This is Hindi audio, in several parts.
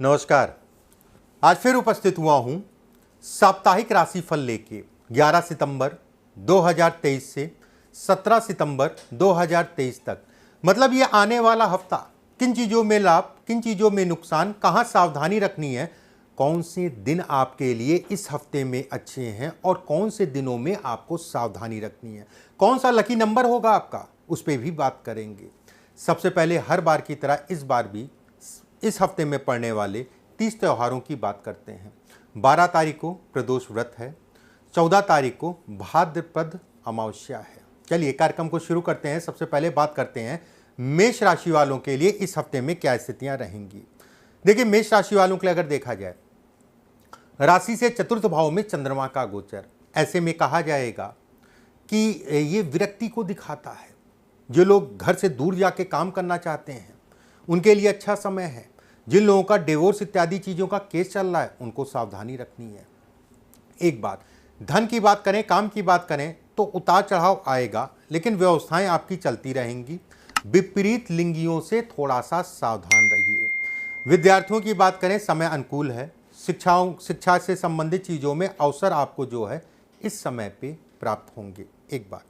नमस्कार। आज फिर उपस्थित हुआ हूं साप्ताहिक राशिफल लेके 11 सितंबर 2023 से 17 सितंबर 2023 तक। मतलब ये आने वाला हफ्ता किन चीज़ों में लाभ, किन चीज़ों में नुकसान, कहाँ सावधानी रखनी है, कौन से दिन आपके लिए इस हफ्ते में अच्छे हैं और कौन से दिनों में आपको सावधानी रखनी है, कौन सा लकी नंबर होगा आपका, उस पर भी बात करेंगे। सबसे पहले हर बार की तरह इस बार भी इस हफ्ते में पड़ने वाले 30 त्योहारों की बात करते हैं। 12 तारीख को प्रदोष व्रत है, 14 तारीख को भाद्रपद अमावस्या है। चलिए कार्यक्रम को शुरू करते हैं। सबसे पहले बात करते हैं मेष राशि वालों के लिए इस हफ्ते में क्या स्थितियां रहेंगी। देखिए, मेष राशि वालों के लिए अगर देखा जाए, राशि से चतुर्थ भाव में चंद्रमा का गोचर, ऐसे में कहा जाएगा कि ये विरक्ति को दिखाता है। जो लोग घर से दूर जाके काम करना चाहते हैं उनके लिए अच्छा समय है। जिन लोगों का डिवोर्स इत्यादि चीज़ों का केस चल रहा है उनको सावधानी रखनी है। एक बात, धन की बात करें, काम की बात करें तो उतार चढ़ाव आएगा, लेकिन व्यवस्थाएं आपकी चलती रहेंगी। विपरीत लिंगियों से थोड़ा सा सावधान रहिए। विद्यार्थियों की बात करें, समय अनुकूल है। शिक्षा से संबंधित चीज़ों में अवसर आपको जो है इस समय पे प्राप्त होंगे। एक बात,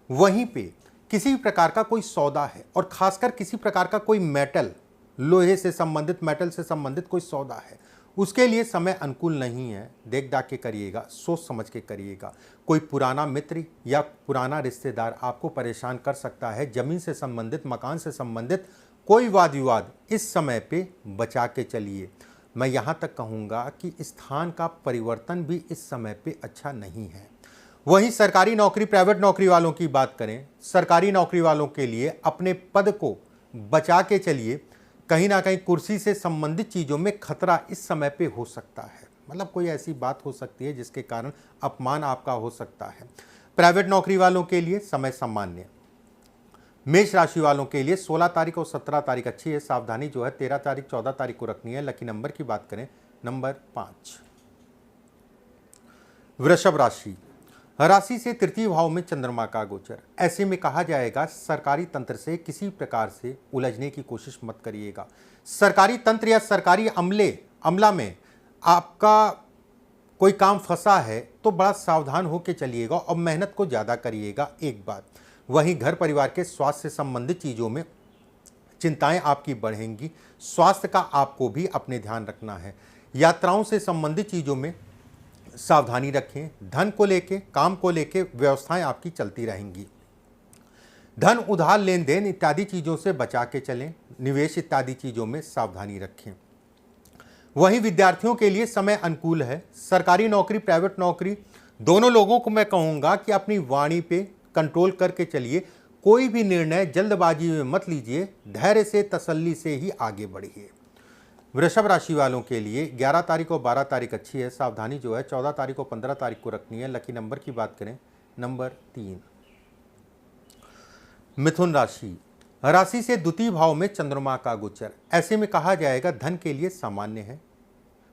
वहीं पे किसी भी प्रकार का कोई सौदा है और खासकर किसी प्रकार का कोई मेटल, लोहे से संबंधित, मेटल से संबंधित कोई सौदा है, उसके लिए समय अनुकूल नहीं है। देख दाख के करिएगा, सोच समझ के करिएगा। कोई पुराना मित्र या पुराना रिश्तेदार आपको परेशान कर सकता है। जमीन से संबंधित, मकान से संबंधित कोई वाद विवाद इस समय पे बचा के चलिए। मैं यहाँ तक कहूँगा कि स्थान का परिवर्तन भी इस समय पे अच्छा नहीं है। वहीं सरकारी नौकरी, प्राइवेट नौकरी वालों की बात करें, सरकारी नौकरी वालों के लिए अपने पद को बचा के चलिए। कहीं ना कहीं कुर्सी से संबंधित चीज़ों में खतरा इस समय पे हो सकता है। मतलब कोई ऐसी बात हो सकती है जिसके कारण अपमान आपका हो सकता है। प्राइवेट नौकरी वालों के लिए समय सामान्य। मेष राशि वालों के लिए 16 तारीख और 17 तारीख अच्छी है। सावधानी जो है 13 तारीख 14 तारीख को रखनी है। लकी नंबर की बात करें, नंबर 5। वृषभ राशि, राशि से तृतीय भाव में चंद्रमा का गोचर, ऐसे में कहा जाएगा सरकारी तंत्र से किसी प्रकार से उलझने की कोशिश मत करिएगा। सरकारी तंत्र या सरकारी अमला में आपका कोई काम फंसा है तो बड़ा सावधान होकर चलिएगा और मेहनत को ज़्यादा करिएगा। एक बात, वहीं घर परिवार के स्वास्थ्य से संबंधित चीज़ों में चिंताएं आपकी बढ़ेंगी। स्वास्थ्य का आपको भी अपने ध्यान रखना है। यात्राओं से संबंधित चीज़ों में सावधानी रखें। धन को लेके, काम को लेके व्यवस्थाएं आपकी चलती रहेंगी। धन उधार, लेन देन इत्यादि चीज़ों से बचा के चलें। निवेश इत्यादि चीज़ों में सावधानी रखें। वहीं विद्यार्थियों के लिए समय अनुकूल है। सरकारी नौकरी, प्राइवेट नौकरी, दोनों लोगों को मैं कहूँगा कि अपनी वाणी पे कंट्रोल करके चलिए। कोई भी निर्णय जल्दबाजी में मत लीजिए, धैर्य से, तसल्ली से ही आगे बढ़िए। वृषभ राशि वालों के लिए 11 तारीख और 12 तारीख अच्छी है। सावधानी जो है 14 तारीख और 15 तारीख को रखनी है। लकी नंबर की बात करें, नंबर 3। मिथुन राशि, राशि से द्वितीय भाव में चंद्रमा का गोचर, ऐसे में कहा जाएगा धन के लिए सामान्य है।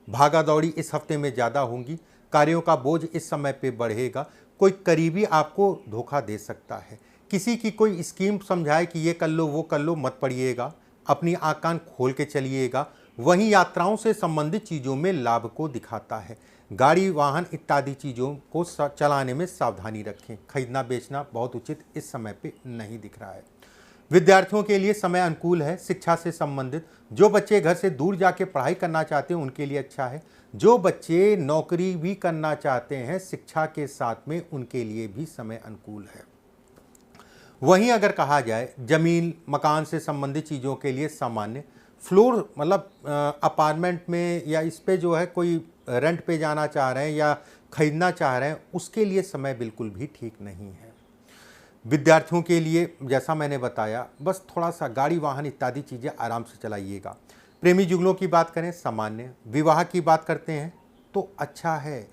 भागा दौड़ी इस हफ्ते में ज़्यादा होंगी। कार्यों का बोझ इस समय पे बढ़ेगा। कोई करीबी आपको धोखा दे सकता है। किसी की कोई स्कीम समझाए कि ये कर लो, वो कर लो, मत पड़िएगा। अपनी आँख कान खोल के चलिएगा। वहीं यात्राओं से संबंधित चीज़ों में लाभ को दिखाता है। गाड़ी, वाहन इत्यादि चीज़ों को चलाने में सावधानी रखें। खरीदना बेचना बहुत उचित इस समय पे नहीं दिख रहा है। विद्यार्थियों के लिए समय अनुकूल है। शिक्षा से संबंधित, जो बच्चे घर से दूर जाके पढ़ाई करना चाहते हैं उनके लिए अच्छा है। जो बच्चे नौकरी भी करना चाहते हैं शिक्षा के साथ में, उनके लिए भी समय अनुकूल है। वहीं अगर कहा जाए जमीन मकान से संबंधित चीज़ों के लिए सामान्य। फ्लोर मतलब अपार्टमेंट में या इस पे जो है कोई रेंट पे जाना चाह रहे हैं या खरीदना चाह रहे हैं, उसके लिए समय बिल्कुल भी ठीक नहीं है। विद्यार्थियों के लिए जैसा मैंने बताया, बस थोड़ा सा गाड़ी वाहन इत्यादि चीज़ें आराम से चलाइएगा। प्रेमी जुगलों की बात करें, सामान्य। विवाह की बात करते हैं तो अच्छा है।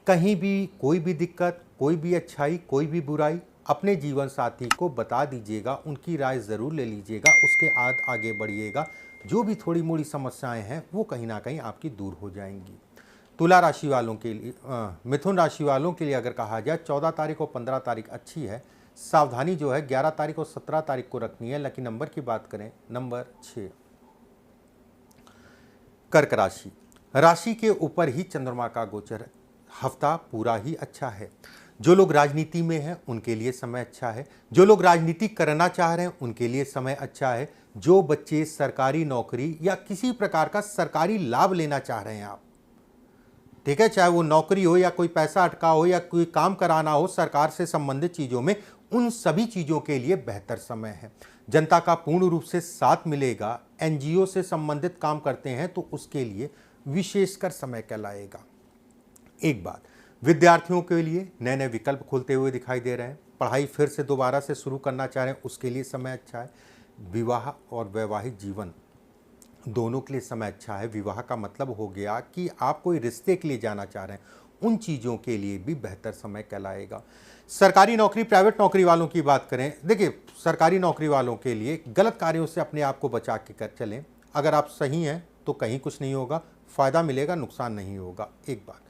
कहीं भी कोई भी दिक्कत, कोई भी अच्छाई, कोई भी बुराई अपने जीवन साथी को बता दीजिएगा। उनकी राय ज़रूर ले लीजिएगा, उसके आगे बढ़िएगा। जो भी थोड़ी मोड़ी समस्याएं हैं वो कहीं ना कहीं आपकी दूर हो जाएंगी। तुला राशि वालों के लिए, मिथुन राशि वालों के लिए अगर कहा जाए 14 तारीख और 15 तारीख अच्छी है। सावधानी जो है 11 तारीख और 17 तारीख को रखनी है। लकी नंबर की बात करें, नंबर 6। कर्क राशि, राशि के ऊपर ही चंद्रमा का गोचर है। हफ्ता पूरा ही अच्छा है। जो लोग राजनीति में हैं उनके लिए समय अच्छा है। जो लोग राजनीति करना चाह रहे हैं उनके लिए समय अच्छा है। जो बच्चे सरकारी नौकरी या किसी प्रकार का सरकारी लाभ लेना चाह रहे हैं आप, ठीक है, चाहे वो नौकरी हो या कोई पैसा अटका हो या कोई काम कराना हो सरकार से संबंधित चीजों में, उन सभी चीजों के लिए बेहतर समय है। जनता का पूर्ण रूप से साथ मिलेगा। एनजीओ से संबंधित काम करते हैं तो उसके लिए विशेषकर समय कहलाएगा। एक बात, विद्यार्थियों के लिए नए नए विकल्प खुलते हुए दिखाई दे रहे हैं। पढ़ाई फिर से दोबारा से शुरू करना चाह रहे हैं उसके लिए समय अच्छा है। विवाह और वैवाहिक जीवन दोनों के लिए समय अच्छा है। विवाह का मतलब हो गया कि आप कोई रिश्ते के लिए जाना चाह रहे हैं, उन चीज़ों के लिए भी बेहतर समय कहलाएगा। सरकारी नौकरी, प्राइवेट नौकरी वालों की बात करें, देखिए सरकारी नौकरी वालों के लिए गलत कार्यों से अपने आप को बचा के कर चलें। अगर आप सही हैं तो कहीं कुछ नहीं होगा, फ़ायदा मिलेगा, नुकसान नहीं होगा। एक बात,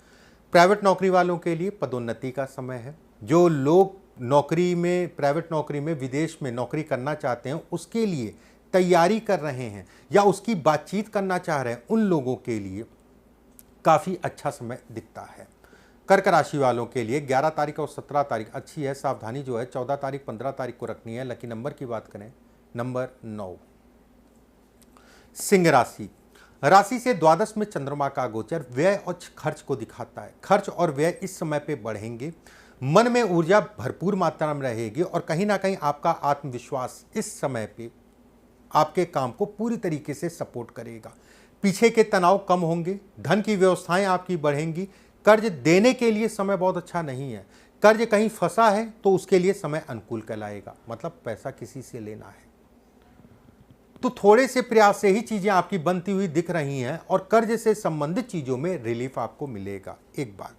प्राइवेट नौकरी वालों के लिए पदोन्नति का समय है। जो लोग नौकरी में, प्राइवेट नौकरी में विदेश में नौकरी करना चाहते हैं, उसके लिए तैयारी कर रहे हैं या उसकी बातचीत करना चाह रहे हैं, उन लोगों के लिए काफ़ी अच्छा समय दिखता है। कर्क राशि वालों के लिए 11 तारीख और 17 तारीख अच्छी है। सावधानी जो है 14 तारीख 15 तारीख को रखनी है। लकी नंबर की बात करें, नंबर 9। सिंह राशि, राशि से द्वादश में चंद्रमा का गोचर व्यय और खर्च को दिखाता है। खर्च और व्यय इस समय पे बढ़ेंगे। मन में ऊर्जा भरपूर मात्रा में रहेगी और कहीं ना कहीं आपका आत्मविश्वास इस समय पे आपके काम को पूरी तरीके से सपोर्ट करेगा। पीछे के तनाव कम होंगे। धन की व्यवस्थाएं आपकी बढ़ेंगी। कर्ज देने के लिए समय बहुत अच्छा नहीं है। कर्ज कहीं फंसा है तो उसके लिए समय अनुकूल कहलाएगा। मतलब पैसा किसी से लेना है तो थोड़े से प्रयास से ही चीजें आपकी बनती हुई दिख रही हैं और कर्ज से संबंधित चीजों में रिलीफ आपको मिलेगा। एक बात,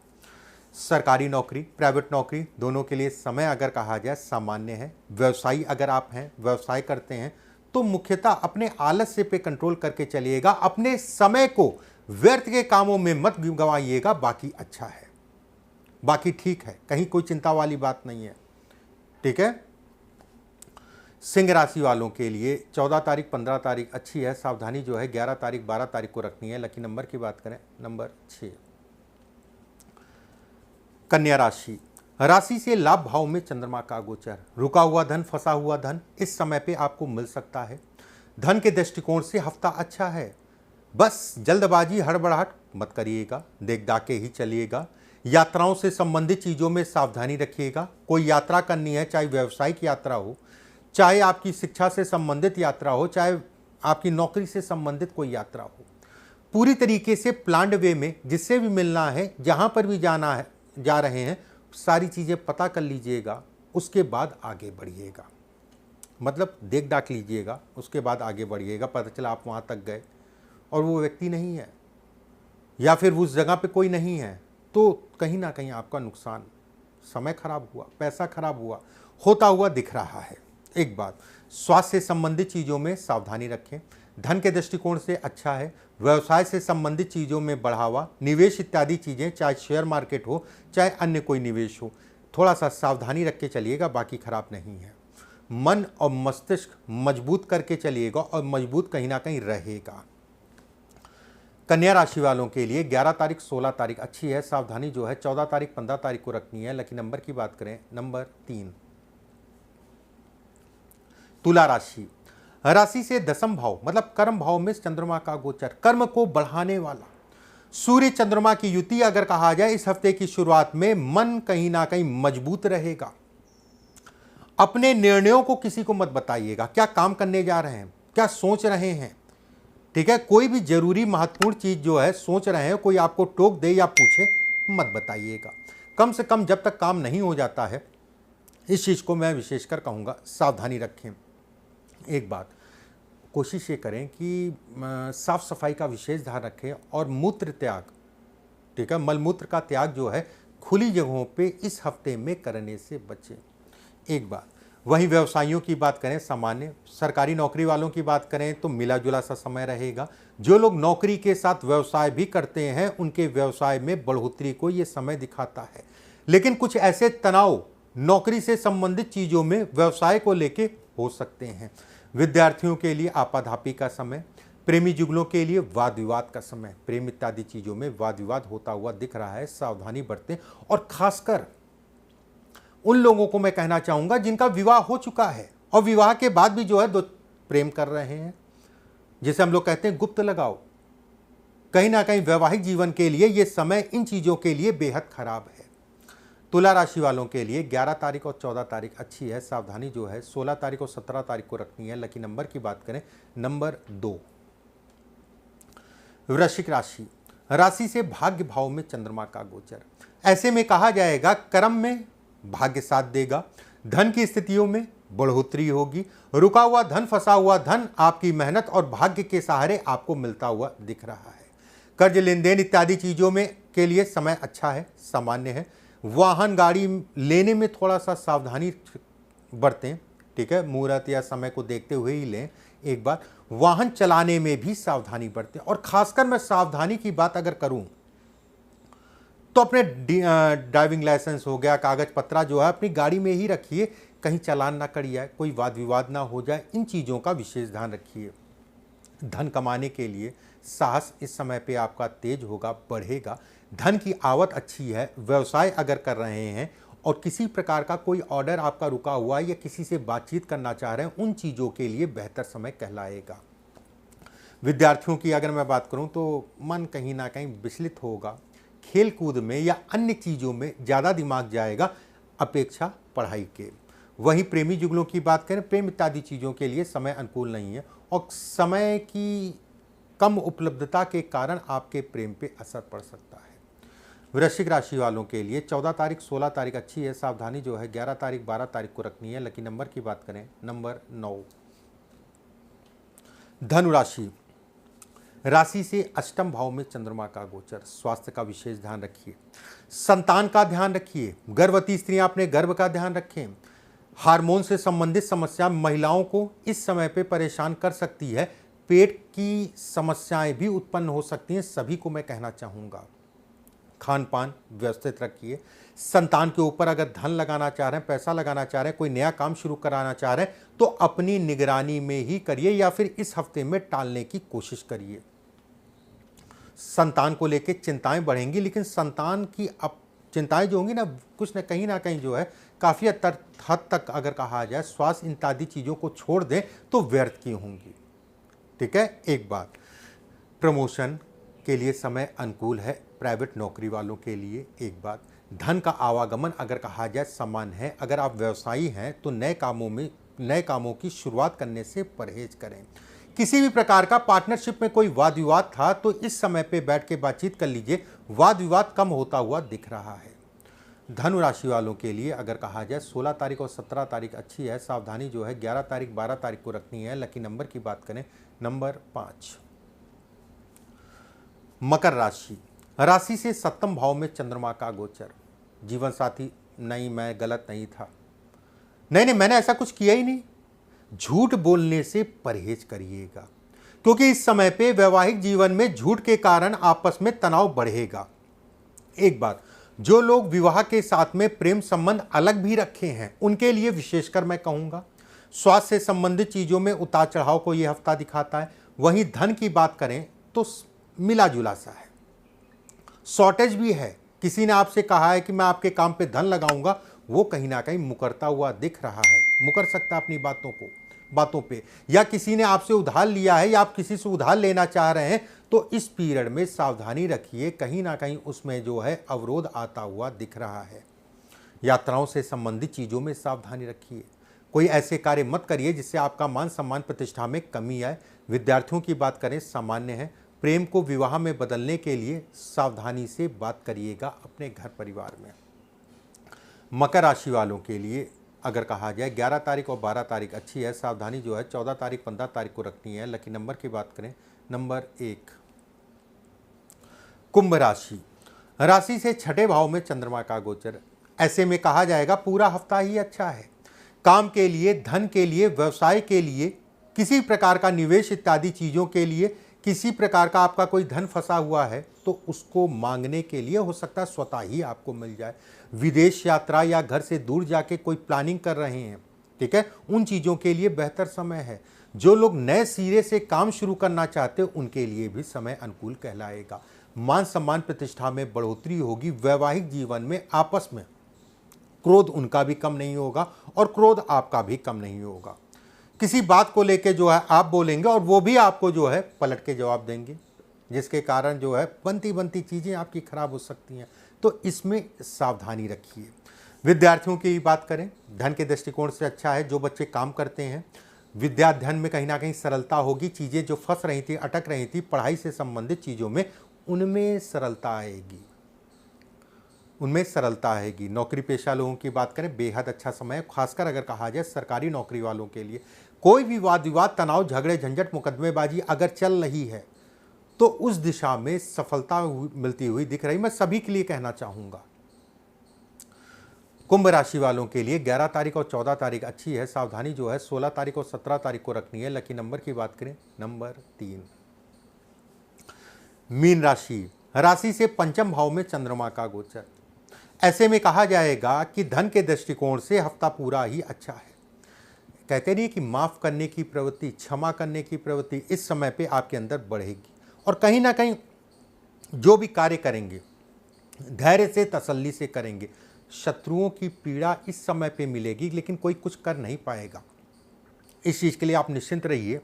सरकारी नौकरी, प्राइवेट नौकरी दोनों के लिए समय अगर कहा जाए सामान्य है। व्यवसायी अगर आप हैं, व्यवसाय करते हैं, तो मुख्यतः अपने आलस्य पे कंट्रोल करके चलिएगा। अपने समय को व्यर्थ के कामों में मत गंवाइएगा। बाकी अच्छा है, बाकी ठीक है, कहीं कोई चिंता वाली बात नहीं है। ठीक है। सिंह राशि वालों के लिए 14 तारीख 15 तारीख अच्छी है। सावधानी जो है 11 तारीख 12 तारीख को रखनी है। लकी नंबर की बात करें, नंबर 6। कन्या राशि, राशि से लाभ भाव में चंद्रमा का गोचर। रुका हुआ धन, फंसा हुआ धन इस समय पे आपको मिल सकता है। धन के दृष्टिकोण से हफ्ता अच्छा है। बस जल्दबाजी हड़बड़ाहट मत करिएगा, देख दाख के ही चलिएगा। यात्राओं से संबंधित चीज़ों में सावधानी रखिएगा। कोई यात्रा करनी है, चाहे व्यावसायिक यात्रा हो, चाहे आपकी शिक्षा से संबंधित यात्रा हो, चाहे आपकी नौकरी से संबंधित कोई यात्रा हो, पूरी तरीके से प्लान्ड वे में जिससे भी मिलना है, जहाँ पर भी जाना है, जा रहे हैं, सारी चीज़ें पता कर लीजिएगा। उसके बाद आगे बढ़िएगा। मतलब देख दाख लीजिएगा, उसके बाद आगे बढ़िएगा। पता चला आप वहाँ तक गए और वो व्यक्ति नहीं है या फिर उस जगह पे कोई नहीं है, तो कहीं ना कहीं आपका नुकसान, समय खराब हुआ, पैसा खराब हुआ, होता हुआ दिख रहा है। एक बात, स्वास्थ्य से संबंधित चीज़ों में सावधानी रखें। धन के दृष्टिकोण से अच्छा है। व्यवसाय से संबंधित चीज़ों में बढ़ावा, निवेश इत्यादि चीज़ें, चाहे शेयर मार्केट हो, चाहे अन्य कोई निवेश हो, थोड़ा सा सावधानी रख के चलिएगा। बाकी खराब नहीं है। मन और मस्तिष्क मजबूत करके चलिएगा और मजबूत कहीं ना कहीं रहेगा। कन्या राशि वालों के लिए 11 तारीख 16 तारीख अच्छी है। सावधानी जो है 14 तारीख 15 तारीख को रखनी है। लकी नंबर की बात करें, नंबर 3। तुला राशि, राशि से दशम भाव मतलब कर्म भाव में चंद्रमा का गोचर। कर्म को बढ़ाने वाला सूर्य चंद्रमा की युति अगर कहा जाए इस हफ्ते की शुरुआत में, मन कहीं ना कहीं मजबूत रहेगा। अपने निर्णयों को किसी को मत बताइएगा। क्या काम करने जा रहे हैं, क्या सोच रहे हैं, ठीक है, कोई भी जरूरी महत्वपूर्ण चीज जो है सोच रहे हैं, कोई आपको टोक दे या पूछे, मत बताइएगा। कम से कम जब तक काम नहीं हो जाता है, इस चीज को मैं विशेषकर कहूंगा सावधानी रखें। एक बात, कोशिश ये करें कि साफ सफाई का विशेष ध्यान रखें और मूत्र त्याग, ठीक है, मलमूत्र का त्याग जो है खुली जगहों पे इस हफ्ते में करने से बचें। एक बात, वहीं व्यवसायियों की बात करें, सामान्य। सरकारी नौकरी वालों की बात करें तो मिला जुला सा समय रहेगा। जो लोग नौकरी के साथ व्यवसाय भी करते हैं उनके व्यवसाय में बढ़ोतरी को ये समय दिखाता है। लेकिन कुछ ऐसे तनाव नौकरी से संबंधित चीज़ों में व्यवसाय को लेके हो सकते हैं। विद्यार्थियों के लिए आपाधापी का समय। प्रेमी जुगलों के लिए वाद विवाद का समय, प्रेम इत्यादि चीजों में वाद विवाद होता हुआ दिख रहा है, सावधानी बरतें। और खासकर उन लोगों को मैं कहना चाहूंगा जिनका विवाह हो चुका है और विवाह के बाद भी जो है दो प्रेम कर रहे हैं, जिसे हम लोग कहते हैं गुप्त लगाओ, कहीं ना कहीं वैवाहिक जीवन के लिए यह समय इन चीजों के लिए बेहद खराब है। तुला राशि वालों के लिए 11 तारीख और 14 तारीख अच्छी है, सावधानी जो है 16 तारीख और 17 तारीख को रखनी है। लकी नंबर की बात करें नंबर 2। वृश्चिक राशि, राशि से भाग्य भाव में चंद्रमा का गोचर, ऐसे में कहा जाएगा कर्म में भाग्य साथ देगा, धन की स्थितियों में बढ़ोतरी होगी, रुका हुआ धन, फंसा हुआ धन आपकी मेहनत और भाग्य के सहारे आपको मिलता हुआ दिख रहा है। कर्ज लेन देन इत्यादि चीजों में के लिए समय अच्छा है, सामान्य है। वाहन गाड़ी लेने में थोड़ा सा सावधानी बरतें, ठीक है, मुहूर्त या समय को देखते हुए ही लें। एक बार वाहन चलाने में भी सावधानी बरतें, और खासकर मैं सावधानी की बात अगर करूं तो अपने ड्राइविंग लाइसेंस हो गया, कागज पत्रा जो है अपनी गाड़ी में ही रखिए, कहीं चालान ना करिए, कोई वाद विवाद ना हो जाए, इन चीज़ों का विशेष ध्यान रखिए। धन कमाने के लिए साहस इस समय पे आपका तेज होगा, बढ़ेगा, धन की आवक अच्छी है। व्यवसाय अगर कर रहे हैं और किसी प्रकार का कोई ऑर्डर आपका रुका हुआ है या किसी से बातचीत करना चाह रहे हैं, उन चीज़ों के लिए बेहतर समय कहलाएगा। विद्यार्थियों की अगर मैं बात करूं तो मन कहीं ना कहीं विचलित होगा, खेल कूद में या अन्य चीज़ों में ज़्यादा दिमाग जाएगा अपेक्षा पढ़ाई के। वहीं प्रेमी जुगलों की बात करें, प्रेम इत्यादि चीज़ों के लिए समय अनुकूल नहीं है और समय की कम उपलब्धता के कारण आपके प्रेम पे असर पड़ सकता है। वृश्चिक राशि वालों के लिए 14 तारीख 16 तारीख अच्छी है, सावधानी जो है 11 तारीख 12 तारीख को रखनी है। लकी नंबर की बात करें नंबर 9। धनु राशि, राशि से अष्टम भाव में चंद्रमा का गोचर, स्वास्थ्य का विशेष ध्यान रखिए, संतान का ध्यान रखिए, गर्भवती स्त्रियां अपने गर्भ का ध्यान रखें। हार्मोन से संबंधित समस्या महिलाओं को इस समय पे परेशान कर सकती है, पेट की समस्याएं भी उत्पन्न हो सकती हैं, सभी को मैं कहना चाहूँगा। खान पान व्यवस्थित रखिए। संतान के ऊपर अगर धन लगाना चाह रहे हैं, पैसा लगाना चाह रहे हैं, कोई नया काम शुरू कराना चाह रहे हैं तो अपनी निगरानी में ही करिए या फिर इस हफ्ते में टालने की कोशिश करिए। संतान को लेकर चिंताएं बढ़ेंगी, लेकिन संतान की अब चिंताएं जो होंगी ना, कुछ न कहीं जो है काफ़ी हद तक अगर कहा जाए स्वास्थ्य इत्यादि चीज़ों को छोड़ दें तो व्यर्थ की होंगी। ठीक है, एक बात, प्रमोशन के लिए समय अनुकूल है प्राइवेट नौकरी वालों के लिए। एक बात, धन का आवागमन अगर कहा जाए समान है। अगर आप व्यवसायी हैं तो नए कामों की शुरुआत करने से परहेज करें। किसी भी प्रकार का पार्टनरशिप में कोई वाद विवाद था तो इस समय पे बैठ के बातचीत कर लीजिए, वाद विवाद कम होता हुआ दिख रहा है। धनु राशि वालों के लिए अगर कहा जाए 16 तारीख और 17 तारीख अच्छी है, सावधानी जो है 11 तारीख 12 तारीख को रखनी है। लकी नंबर की बात करें नंबर 5। मकर राशि, राशि से सप्तम भाव में चंद्रमा का गोचर, जीवन साथी नहीं, मैं गलत नहीं था, नहीं मैंने ऐसा कुछ किया ही नहीं, झूठ बोलने से परहेज करिएगा, क्योंकि इस समय पे वैवाहिक जीवन में झूठ के कारण आपस में तनाव बढ़ेगा। एक बात, जो लोग विवाह के साथ में प्रेम संबंध अलग भी रखे हैं उनके लिए विशेषकर मैं कहूंगा, स्वास्थ्य से संबंधित चीजों में उतार चढ़ाव को यह हफ्ता दिखाता है। वहीं धन की बात करें तो मिला जुला सा है, शॉर्टेज भी है। किसी ने आपसे कहा है कि मैं आपके काम पे धन लगाऊंगा, वो कहीं ना कहीं मुकरता हुआ दिख रहा है, मुकर सकता है अपनी बातों पे, या किसी ने आपसे उधार लिया है या आप किसी से उधार लेना चाह रहे हैं तो इस पीरियड में सावधानी रखिए, कहीं ना कहीं उसमें जो है अवरोध आता हुआ दिख रहा है। यात्राओं से संबंधित चीज़ों में सावधानी रखिए, कोई ऐसे कार्य मत करिए जिससे आपका मान सम्मान प्रतिष्ठा में कमी आए। विद्यार्थियों की बात करें सामान्य है, प्रेम को विवाह में बदलने के लिए सावधानी से बात करिएगा अपने घर परिवार में। मकर राशि वालों के लिए अगर कहा जाए 11 तारीख और 12 तारीख अच्छी है, सावधानी जो है 14 तारीख 15 तारीख को रखनी है। लकी नंबर की बात करें नंबर 1। कुंभ राशि, राशि से छठे भाव में चंद्रमा का गोचर, ऐसे में कहा जाएगा पूरा हफ्ता ही अच्छा है। काम के लिए, धन के लिए, व्यवसाय के लिए, किसी प्रकार का निवेश इत्यादि चीज़ों के लिए, किसी प्रकार का आपका कोई धन फंसा हुआ है तो उसको मांगने के लिए हो सकता है स्वतः ही आपको मिल जाए। विदेश यात्रा या घर से दूर जाके कोई प्लानिंग कर रहे हैं, ठीक है, उन चीज़ों के लिए बेहतर समय है। जो लोग नए सिरे से काम शुरू करना चाहते हैं उनके लिए भी समय अनुकूल कहलाएगा। मान सम्मान प्रतिष्ठा में बढ़ोतरी होगी। वैवाहिक जीवन में आपस में क्रोध उनका भी कम नहीं होगा और क्रोध आपका भी कम नहीं होगा। किसी बात को लेके जो है आप बोलेंगे और वो भी आपको जो है पलट के जवाब देंगे, जिसके कारण जो है बनती बनती चीज़ें आपकी खराब हो सकती हैं, तो इसमें सावधानी रखिए। विद्यार्थियों की बात करें, धन के दृष्टिकोण से अच्छा है। जो बच्चे काम करते हैं, विद्या अध्ययन में कहीं ना कहीं सरलता होगी। चीज़ें जो फंस रही थी, अटक रही थी पढ़ाई से संबंधित चीज़ों में, उनमें सरलता आएगी, उनमें सरलता आएगी। नौकरी पेशा लोगों की बात करें, बेहद अच्छा समय है, खासकर अगर कहा जाए सरकारी नौकरी वालों के लिए। कोई भी वाद विवाद, तनाव, झगड़े, झंझट, मुकदमेबाजी अगर चल रही है तो उस दिशा में सफलता मिलती हुई दिख रही, मैं सभी के लिए कहना चाहूँगा। कुंभ राशि वालों के लिए 11 तारीख और 14 तारीख अच्छी है। सावधानी जो है 16 तारीख और 17 तारीख को रखनी है। लकी नंबर की बात करें, नंबर 3। मीन राशि से पंचम भाव में चंद्रमा का गोचर। ऐसे में कहा जाएगा कि धन के दृष्टिकोण से हफ्ता पूरा ही अच्छा है। कहते नहीं कि माफ करने की प्रवृत्ति, क्षमा करने की प्रवृत्ति इस समय पे आपके अंदर बढ़ेगी और कहीं ना कहीं जो भी कार्य करेंगे धैर्य से, तसल्ली से करेंगे। शत्रुओं की पीड़ा इस समय पे मिलेगी लेकिन कोई कुछ कर नहीं पाएगा। इस चीज़ के लिए आप निश्चिंत रहिए,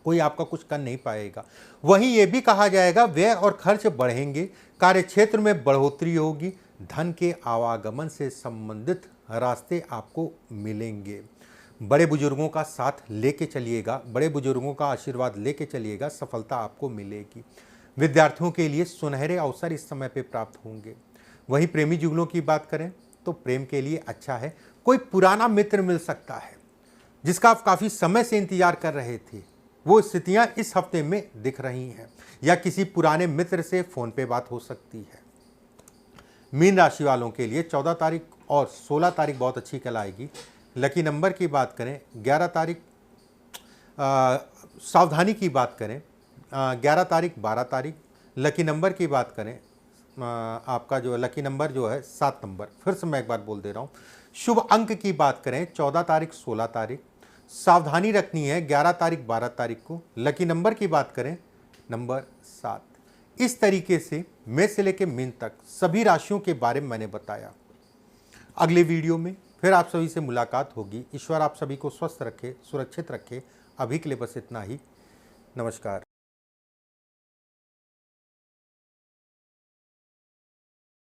कोई आपका कुछ कर नहीं पाएगा। वहीं ये भी कहा जाएगा व्यय और खर्च बढ़ेंगे, कार्य क्षेत्र में बढ़ोतरी होगी, धन के आवागमन से संबंधित रास्ते आपको मिलेंगे। बड़े बुजुर्गों का साथ लेके चलिएगा, बड़े बुजुर्गों का आशीर्वाद लेके चलिएगा, सफलता आपको मिलेगी। विद्यार्थियों के लिए सुनहरे अवसर इस समय पे प्राप्त होंगे। वहीं प्रेमी जुगलों की बात करें तो प्रेम के लिए अच्छा है। कोई पुराना मित्र मिल सकता है जिसका आप काफ़ी समय से इंतजार कर रहे थे, वो स्थितियां इस हफ्ते में दिख रही हैं, या किसी पुराने मित्र से फ़ोन पे बात हो सकती है। मीन राशि वालों के लिए 14 तारीख और 16 तारीख बहुत अच्छी कहलाएगी। लकी नंबर की बात करें 11 तारीख, सावधानी की बात करें 11 तारीख, 12 तारीख। लकी नंबर की बात करें, आपका जो लकी नंबर जो है 7 नंबर। फिर से मैं एक बार बोल दे रहा हूँ। शुभ अंक की बात करें 14 तारीख, 16 तारीख। सावधानी रखनी है 11 तारीख, 12 तारीख को। लकी नंबर की बात करें नंबर 7। इस तरीके से मेष से लेकर मीन तक सभी राशियों के बारे में मैंने बताया। अगले वीडियो में फिर आप सभी से मुलाकात होगी। ईश्वर आप सभी को स्वस्थ रखे, सुरक्षित रखे। अभी के लिए बस इतना ही। नमस्कार।